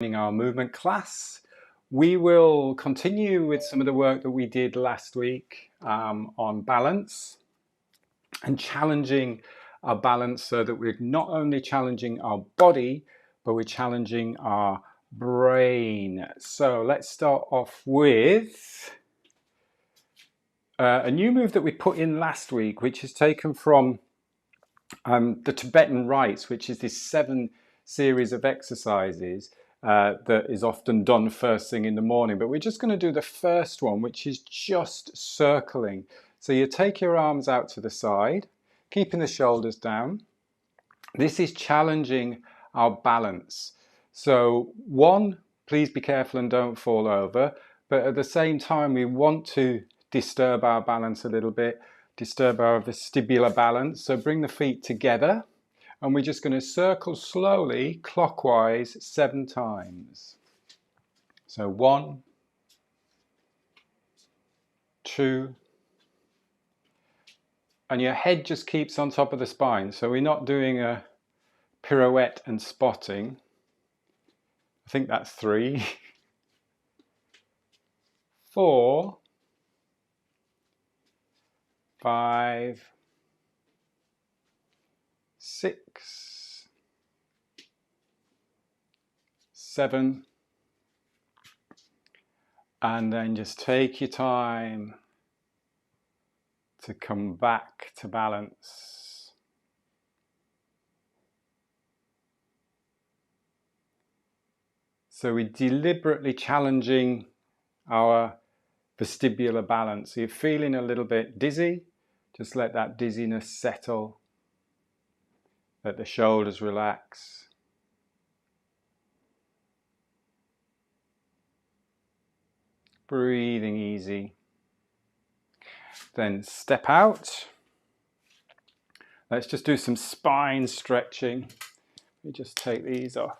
In our movement class, we will continue with some of the work that we did last week on balance and challenging our balance so that we're not only challenging our body, but we're challenging our brain. So let's start off with a new move that we put in last week, which is taken from the Tibetan rites, which is this 7 series of exercises that is often done first thing in the morning. But we're just going to do the first one, which is just circling. So you take your arms out to the side, keeping the shoulders down. This is challenging our balance. So one, please be careful and don't fall over. But at the same time, we want to disturb our balance a little bit, disturb our vestibular balance. So bring the feet together. And we're just going to circle slowly, clockwise, 7 times. So 1, 2, and your head just keeps on top of the spine. So we're not doing a pirouette and spotting. I think that's 3. 4, 5, 6, 7, and then just take your time to come back to balance. So we're deliberately challenging our vestibular balance. So you're feeling a little bit dizzy, just let that dizziness settle. Let the shoulders relax. Breathing easy. Then step out. Let's just do some spine stretching. We just take these off.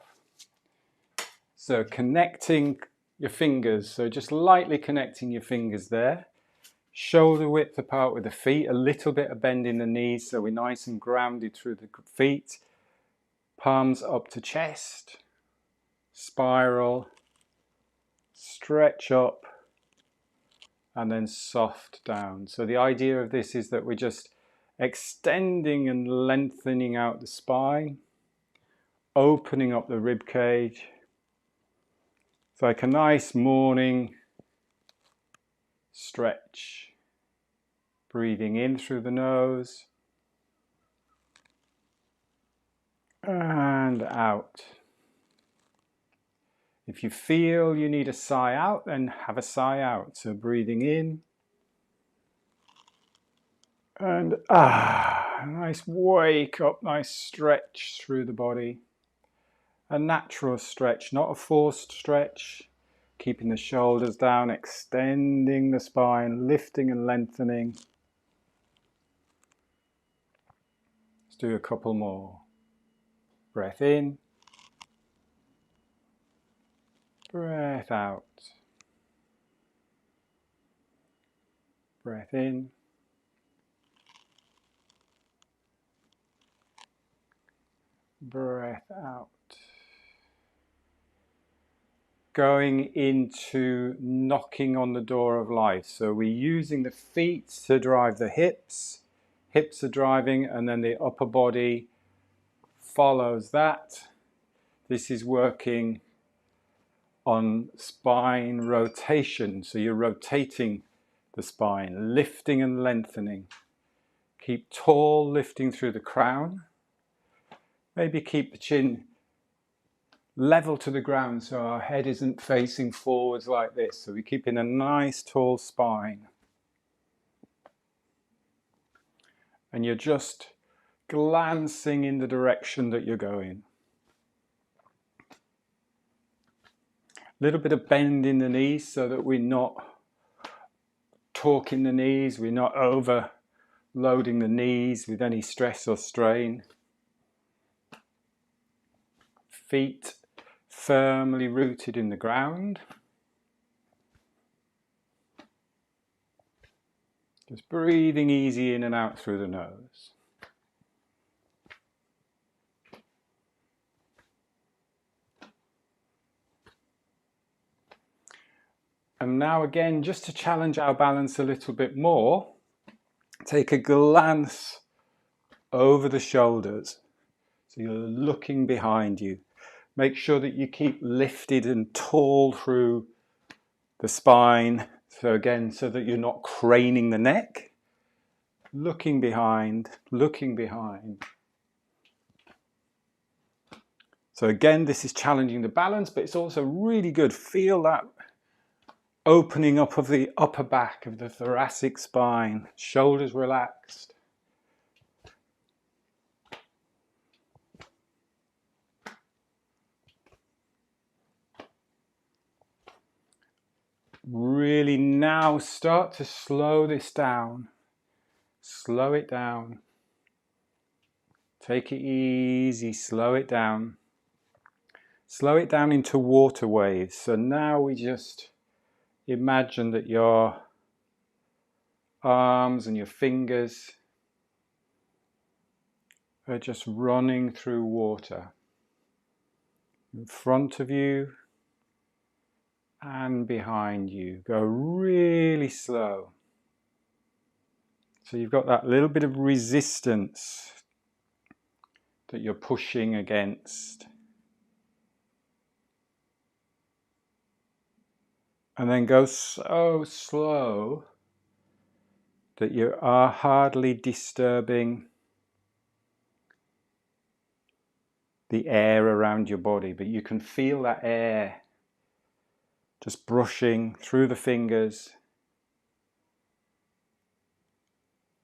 So connecting your fingers. So just lightly connecting your fingers there. Shoulder width apart with the feet. A little bit of bend in the knees so we're nice and grounded through the feet. Palms up to chest. Spiral. Stretch up. And then soft down. So the idea of this is that we're just extending and lengthening out the spine, opening up the rib cage. It's like a nice morning stretch. Breathing in through the nose and out. If you feel you need a sigh out, then have a sigh out. So breathing in and nice wake up, nice stretch through the body. A natural stretch, not a forced stretch. Keeping the shoulders down, extending the spine, lifting and lengthening. Let's do a couple more. Breath in. Breath out. Breath in. Breath out. Going into knocking on the door of life. So we're using the feet to drive the hips. Hips are driving and then the upper body follows that. This is working on spine rotation. So you're rotating the spine, lifting and lengthening. Keep tall, lifting through the crown. Maybe keep the chin level to the ground so our head isn't facing forwards like this. So we're keeping a nice tall spine. And you're just glancing in the direction that you're going. A little bit of bend in the knees so that we're not torquing the knees, we're not overloading the knees with any stress or strain. Feet firmly rooted in the ground. Just breathing easy in and out through the nose. And now again, just to challenge our balance a little bit more, take a glance over the shoulders. So you're looking behind you. Make sure that you keep lifted and tall through the spine. So again, so that you're not craning the neck. Looking behind, looking behind. So again, this is challenging the balance, but it's also really good. Feel that opening up of the upper back of the thoracic spine, shoulders relaxed. Really now start to slow this down. Slow it down. Take it easy, slow it down. Slow it down into water waves. So now we just imagine that your arms and your fingers are just running through water. In front of you and behind you. Go really slow. So you've got that little bit of resistance that you're pushing against. And then go so slow that you are hardly disturbing the air around your body, but you can feel that air just brushing through the fingers,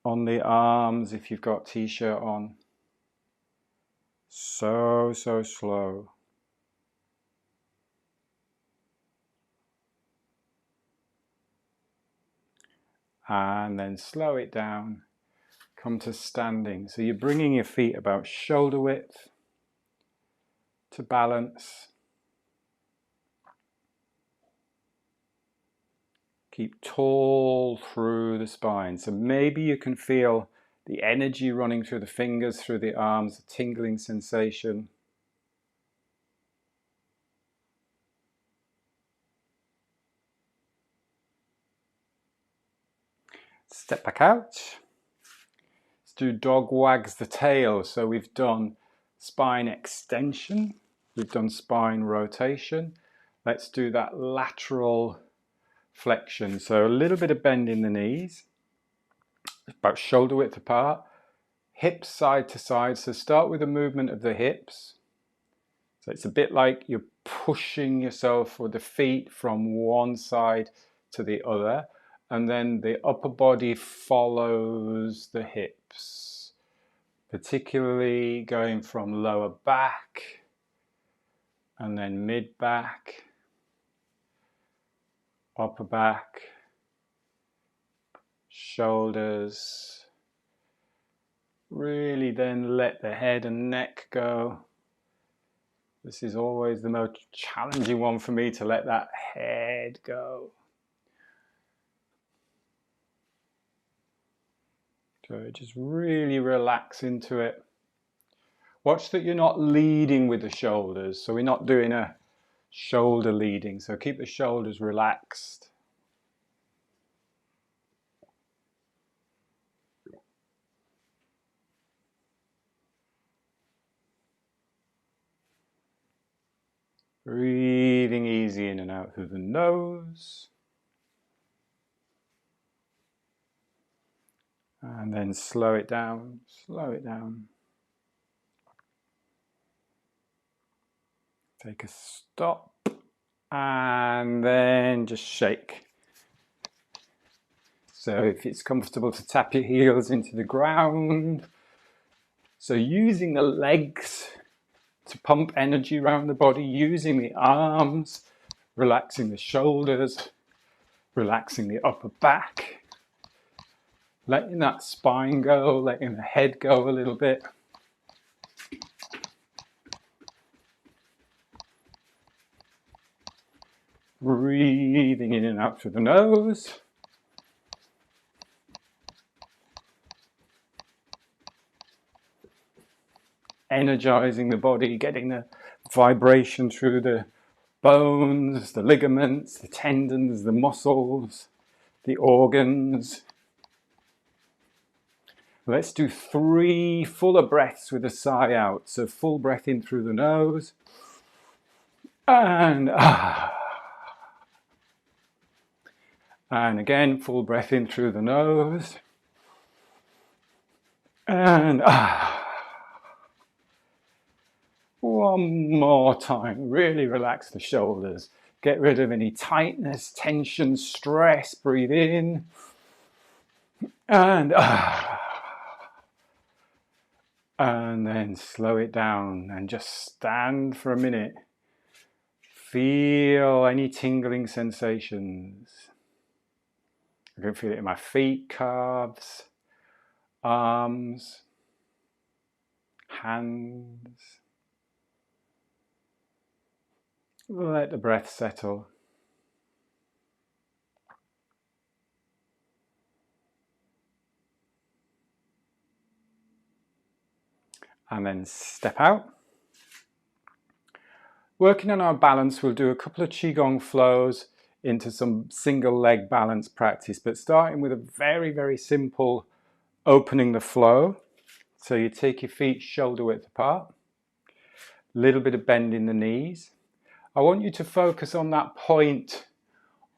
on the arms if you've got t-shirt on. So slow. And then slow it down. Come to standing. So you're bringing your feet about shoulder width to balance. Keep tall through the spine. So maybe you can feel the energy running through the fingers, through the arms, a tingling sensation. Step back out. Let's do dog wags the tail. So we've done spine extension. We've done spine rotation. Let's do that lateral flexion. So a little bit of bend in the knees, about shoulder width apart. Hips side to side. So start with the movement of the hips. So it's a bit like you're pushing yourself with the feet from one side to the other. And then the upper body follows the hips, particularly going from lower back and then mid back, upper back, shoulders. Really then let the head and neck go. This is always the most challenging one for me, to let that head go. So just really relax into it. Watch that you're not leading with the shoulders. So we're not doing a shoulder leading. So keep the shoulders relaxed. Breathing easy in and out through the nose. And then slow it down, slow it down. Take a stop and then just shake. So if it's comfortable to tap your heels into the ground. So using the legs to pump energy around the body, using the arms, relaxing the shoulders, relaxing the upper back, letting that spine go, letting the head go a little bit. Breathing in and out through the nose. Energizing the body, getting the vibration through the bones, the ligaments, the tendons, the muscles, the organs. Let's do 3 fuller breaths with a sigh out. So full breath in through the nose. And And again, full breath in through the nose. And one more time. Really relax the shoulders. Get rid of any tightness, tension, stress. Breathe in. And then slow it down and just stand for a minute. Feel any tingling sensations. I can feel it in my feet, calves, arms, hands. Let the breath settle. And then step out. Working on our balance, we'll do a couple of Qigong flows into some single leg balance practice, but starting with a very, very simple opening the flow. So you take your feet shoulder width apart, a little bit of bend in the knees. I want you to focus on that point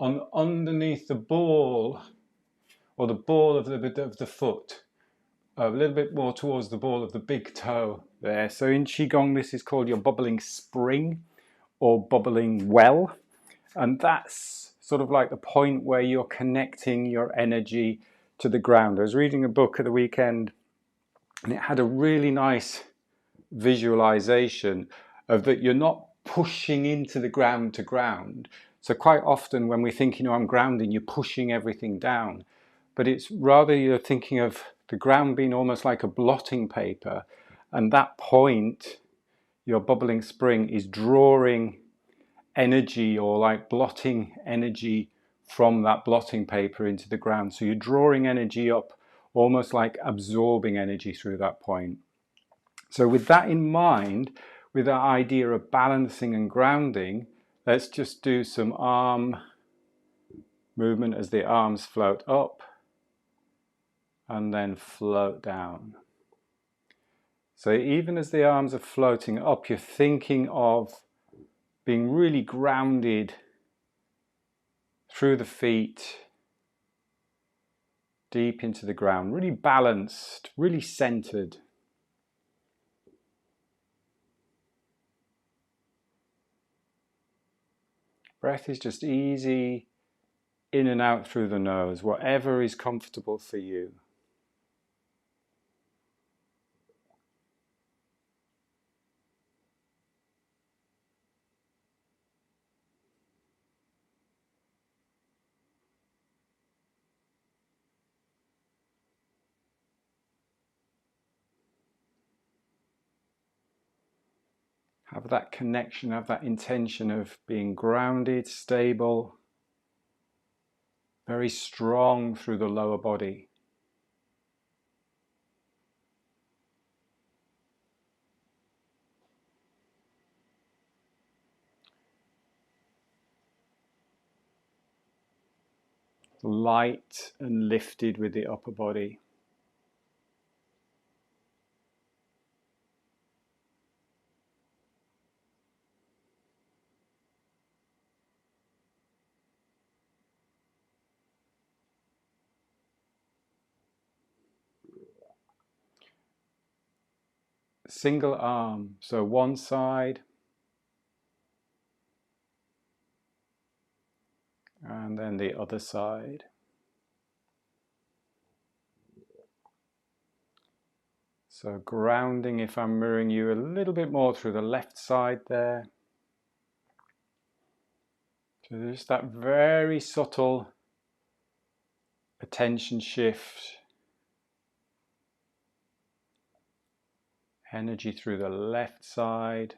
on underneath the ball, or the ball of the foot, a little bit more towards the ball of the big toe there. So in Qigong, this is called your bubbling spring or bubbling well. And that's sort of like the point where you're connecting your energy to the ground. I was reading a book at the weekend and it had a really nice visualization of that you're not pushing into the ground to ground. So quite often when we think, I'm grounding, you're pushing everything down. But it's rather you're thinking of the ground being almost like a blotting paper. And that point, your bubbling spring, is drawing energy or like blotting energy from that blotting paper into the ground. So you're drawing energy up, almost like absorbing energy through that point. So with that in mind, with that idea of balancing and grounding, let's just do some arm movement as the arms float up and then float down. So even as the arms are floating up, you're thinking of being really grounded through the feet, deep into the ground, really balanced, really centered. Breath is just easy in and out through the nose, whatever is comfortable for you. Have that connection, have that intention of being grounded, stable, very strong through the lower body. Light and lifted with the upper body. Single arm, so one side and then the other side. So grounding, if I'm mirroring you a little bit more through the left side there. So there's that very subtle attention shift. Energy through the left side.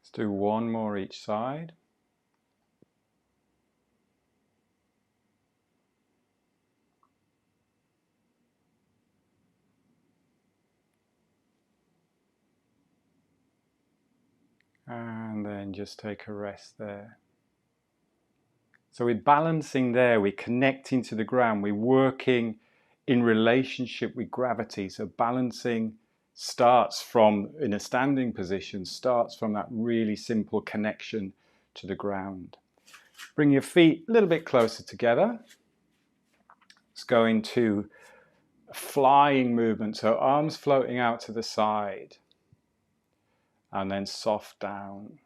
Let's do one more each side. And then just take a rest there. So we're balancing there, we're connecting to the ground, we're working in relationship with gravity. So balancing starts from, in a standing position, starts from that really simple connection to the ground. Bring your feet a little bit closer together. Let's go into a flying movement. So arms floating out to the side and then soft down.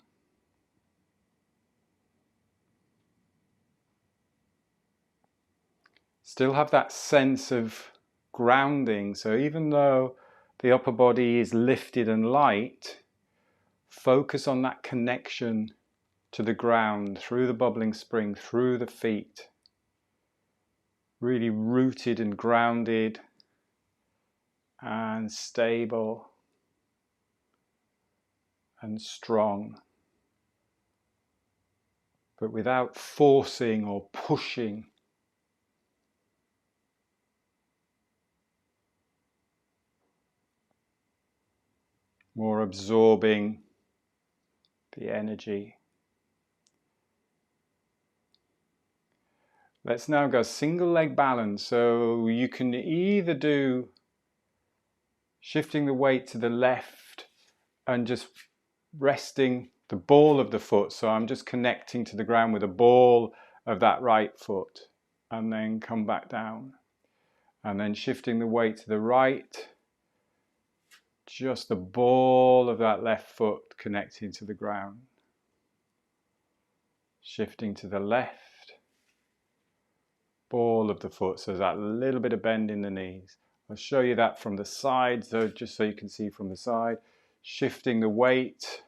Still have that sense of grounding. So even though the upper body is lifted and light, focus on that connection to the ground, through the bubbling spring, through the feet. Really rooted and grounded and stable and strong, but without forcing or pushing. More absorbing the energy. Let's now go single leg balance. So you can either do shifting the weight to the left and just resting the ball of the foot. So I'm just connecting to the ground with the ball of that right foot, and then come back down. And then shifting the weight to the right, just the ball of that left foot connecting to the ground. Shifting to the left, ball of the foot, so that little bit of bend in the knees. I'll show you that from the side, so just so you can see from the side. Shifting the weight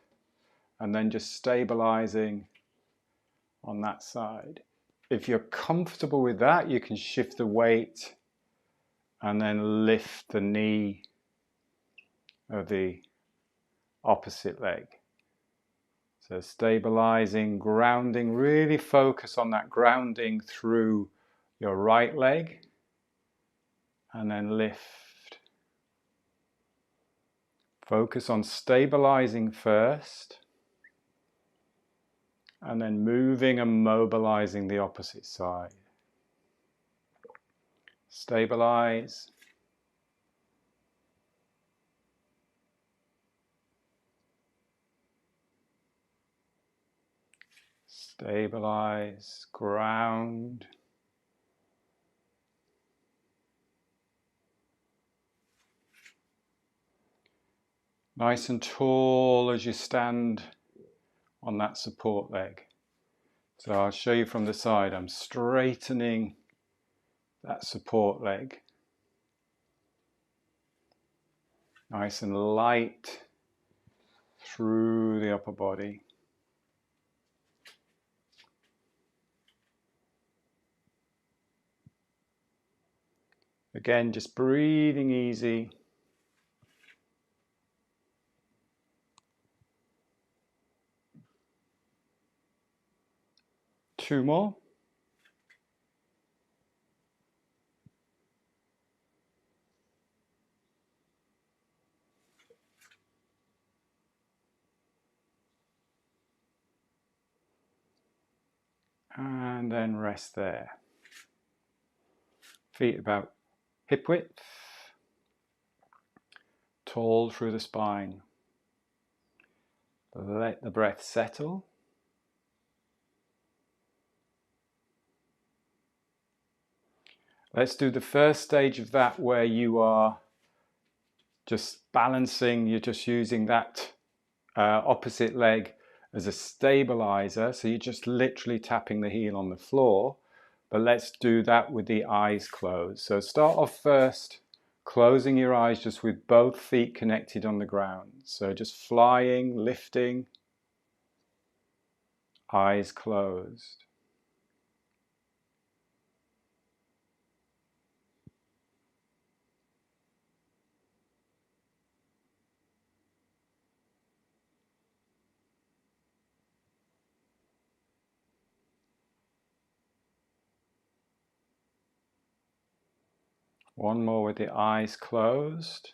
and then just stabilizing on that side. If you're comfortable with that, you can shift the weight and then lift the knee of the opposite leg. So stabilizing, grounding, really focus on that grounding through your right leg, and then lift. Focus on stabilizing first, and then moving and mobilizing the opposite side. Stabilize. Stabilize, ground. Nice and tall as you stand on that support leg. So I'll show you from the side. I'm straightening that support leg. Nice and light through the upper body. Again, just breathing easy. Two more. And then rest there. Feet about hip width. Tall through the spine. Let the breath settle. Let's do the first stage of that where you are just balancing, you're just using that opposite leg as a stabilizer. So you're just literally tapping the heel on the floor. But let's do that with the eyes closed. So start off first, closing your eyes just with both feet connected on the ground. So just flying, lifting, eyes closed. One more with the eyes closed,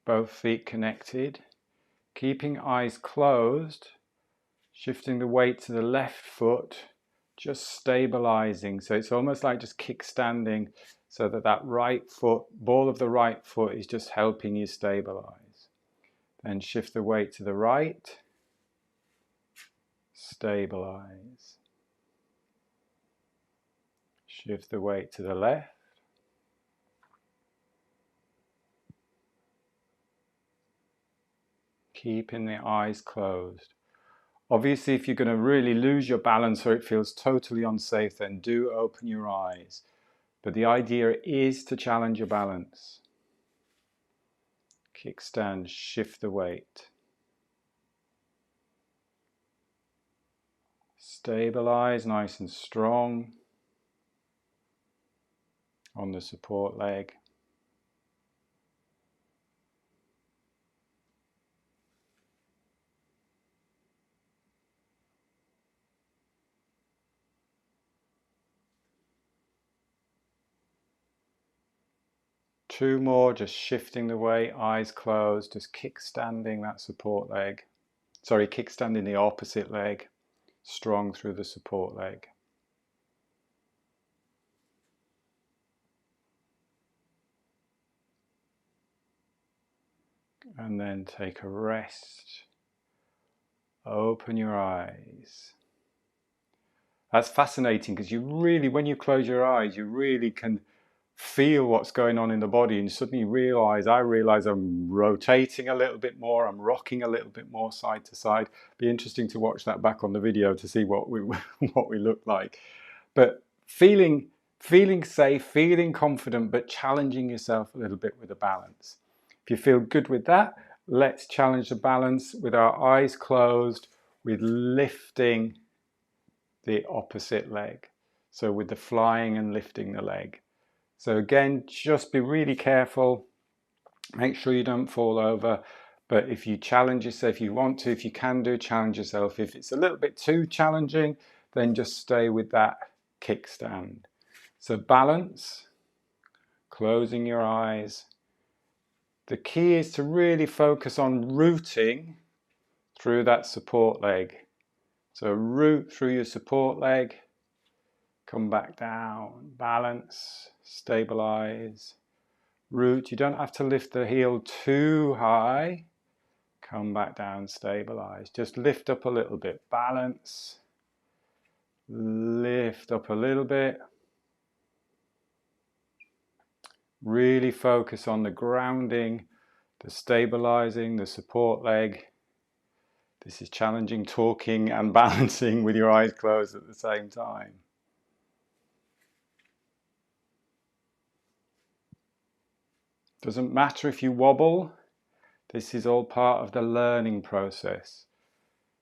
both feet connected. Keeping eyes closed, shifting the weight to the left foot, just stabilizing. So it's almost like just kickstanding so that that right foot, ball of the right foot is just helping you stabilize. Then shift the weight to the right, stabilize. Shift the weight to the left. Keeping the eyes closed. Obviously, if you're going to really lose your balance or it feels totally unsafe, then do open your eyes. But the idea is to challenge your balance. Kickstand, shift the weight. Stabilize nice and strong on the support leg. Two more, just shifting the weight, eyes closed, just kickstanding that support leg. Sorry, kickstanding the opposite leg, strong through the support leg. And then take a rest. Open your eyes. That's fascinating because you really, when you close your eyes, you really can feel what's going on in the body and suddenly I realize I'm rotating a little bit more, I'm rocking a little bit more side to side. Be interesting to watch that back on the video to see what we what we look like. But feeling safe, feeling confident, but challenging yourself a little bit with the balance. If you feel good with that, let's challenge the balance with our eyes closed, with lifting the opposite leg. So with the flying and lifting the leg. So again, just be really careful. Make sure you don't fall over. But if you challenge yourself, if you want to, if you can do, challenge yourself. If it's a little bit too challenging, then just stay with that kickstand. So balance, closing your eyes. The key is to really focus on rooting through that support leg. So root through your support leg. Come back down, balance, stabilize, root. You don't have to lift the heel too high. Come back down, stabilize. Just lift up a little bit, balance, lift up a little bit. Really focus on the grounding, the stabilizing, the support leg. This is challenging talking and balancing with your eyes closed at the same time. Doesn't matter if you wobble, this is all part of the learning process.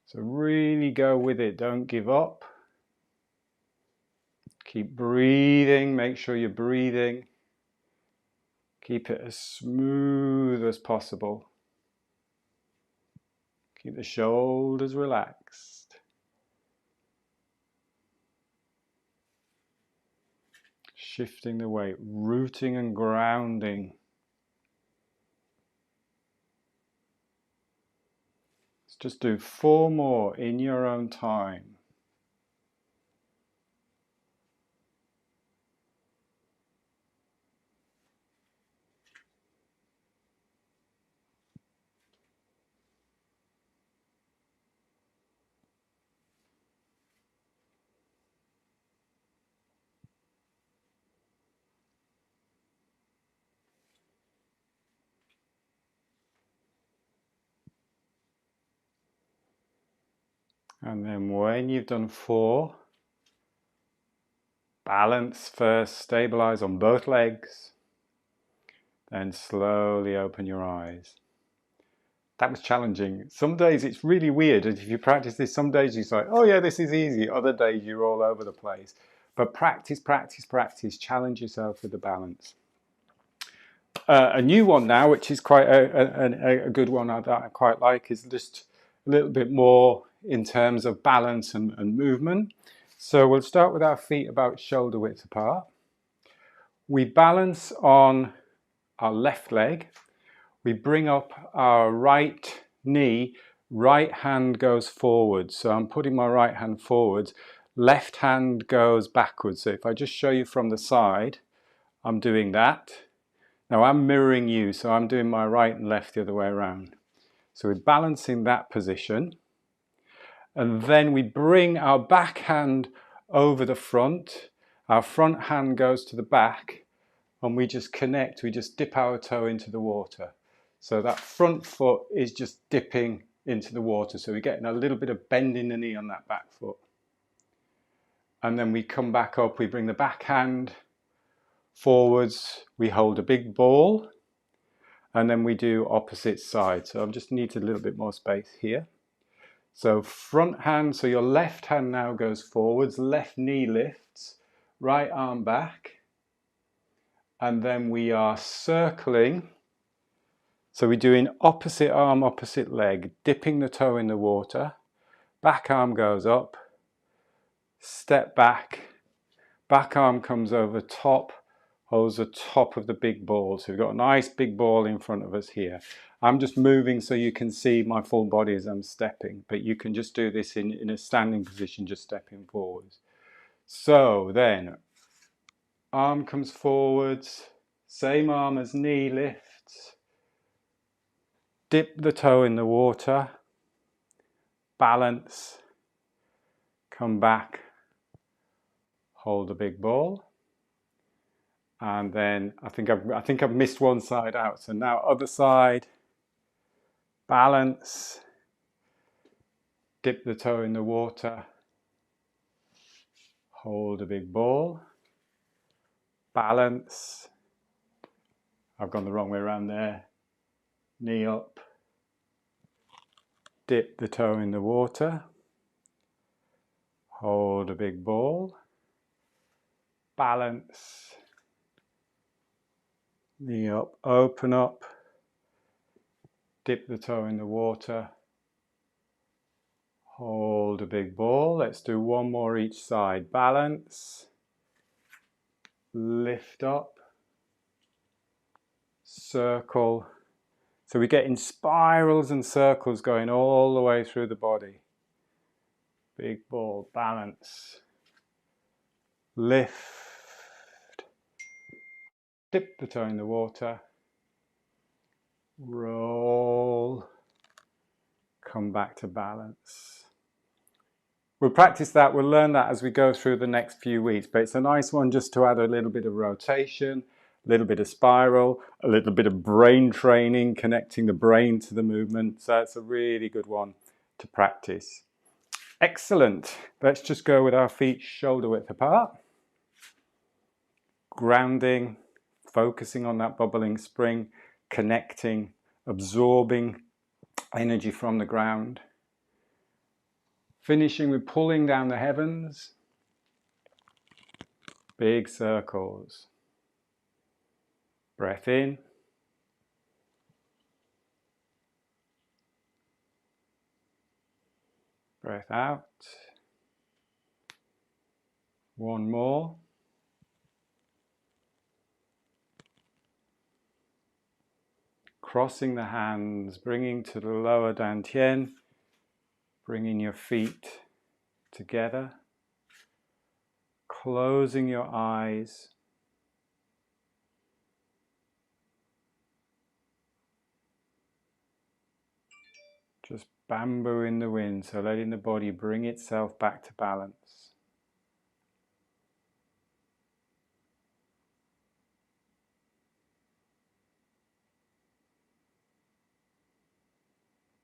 So really go with it, don't give up. Keep breathing, make sure you're breathing. Keep it as smooth as possible. Keep the shoulders relaxed. Shifting the weight, rooting and grounding. Just do 4 more in your own time. And then when you've done 4, balance first, stabilize on both legs, then slowly open your eyes. That was challenging. Some days it's really weird. If you practice this, some days you're like, oh yeah, this is easy. Other days you're all over the place. But practice, practice, practice. Challenge yourself with the balance. A new one now, which is quite a good one that I quite like, is just a little bit more in terms of balance and movement. So we'll start with our feet about shoulder width apart. We balance on our left leg. We bring up our right knee, right hand goes forward. So I'm putting my right hand forward, left hand goes backwards. So if I just show you from the side, I'm doing that. Now I'm mirroring you, so I'm doing my right and left the other way around. So we're balancing that position. And then we bring our back hand over the front. Our front hand goes to the back and we just connect, we just dip our toe into the water. So that front foot is just dipping into the water. So we're getting a little bit of bend in the knee on that back foot. And then we come back up, we bring the back hand forwards, we hold a big ball, and then we do opposite side. So I just need a little bit more space here. So front hand, so your left hand now goes forwards, left knee lifts, right arm back, and then we are circling. So we're doing opposite arm, opposite leg, dipping the toe in the water, back arm goes up, step back, back arm comes over top, holds the top of the big ball. So we've got a nice big ball in front of us here. I'm just moving so you can see my full body as I'm stepping, but you can just do this in a standing position, just stepping forwards. So then, arm comes forwards, same arm as knee lifts, dip the toe in the water, balance, come back, hold a big ball, and then I think I've missed one side out. So now other side, balance, dip the toe in the water, hold a big ball, balance. I've gone the wrong way around there. Knee up, dip the toe in the water, hold a big ball, balance, knee up, open up, dip the toe in the water, hold a big ball. Let's do one more each side. Balance, lift up, circle. So we're getting spirals and circles going all the way through the body. Big ball, balance, lift, dip the toe in the water, roll, come back to balance. We'll practice that, we'll learn that as we go through the next few weeks, but it's a nice one just to add a little bit of rotation, a little bit of spiral, a little bit of brain training, connecting the brain to the movement. So it's a really good one to practice. Excellent. Let's just go with our feet shoulder width apart. Grounding, focusing on that bubbling spring, connecting, absorbing energy from the ground. Finishing with pulling down the heavens. Big circles. Breath in. Breath out. One more. Crossing the hands, bringing to the lower dantian, bringing your feet together, closing your eyes, just bamboo in the wind, so letting the body bring itself back to balance.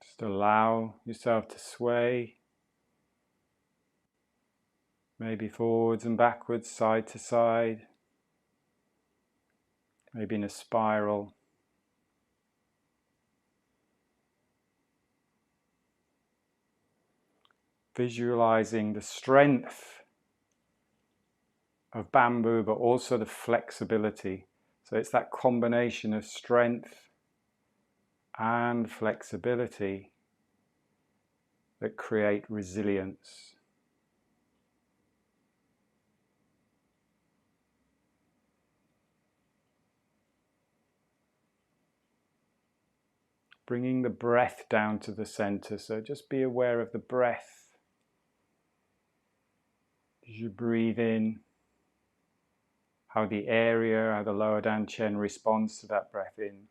Just allow yourself to sway, maybe forwards and backwards, side to side, maybe in a spiral. Visualizing the strength of bamboo, but also the flexibility. So it's that combination of strength and flexibility that create resilience. bringing the breath down to the center. So just be aware of the breath as you breathe in, how the area, how the lower dantian responds to that breath in.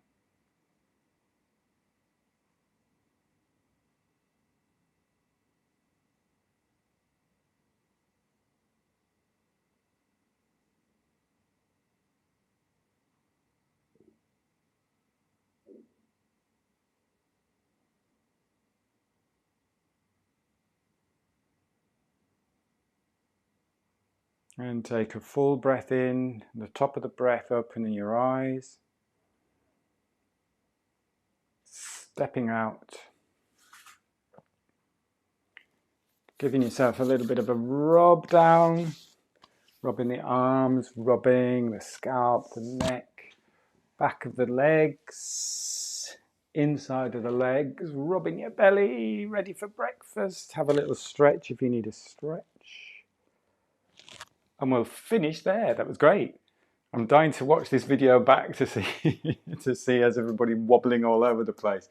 And take a full breath in, the top of the breath, opening your eyes. Stepping out. Giving yourself a little bit of a rub down. Rubbing the arms, rubbing the scalp, the neck, back of the legs, inside of the legs, rubbing your belly, ready for breakfast. Have a little stretch if you need a stretch. And we'll finish there. That was great. I'm dying to watch this video back to see to see as everybody wobbling all over the place.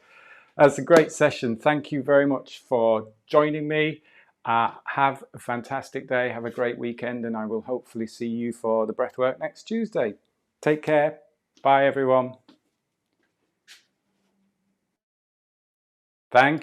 That's a great session. Thank you very much for joining me. Have a fantastic day. Have a great weekend, and I will hopefully see you for the breathwork next Tuesday. Take care. Bye, everyone. Thank you.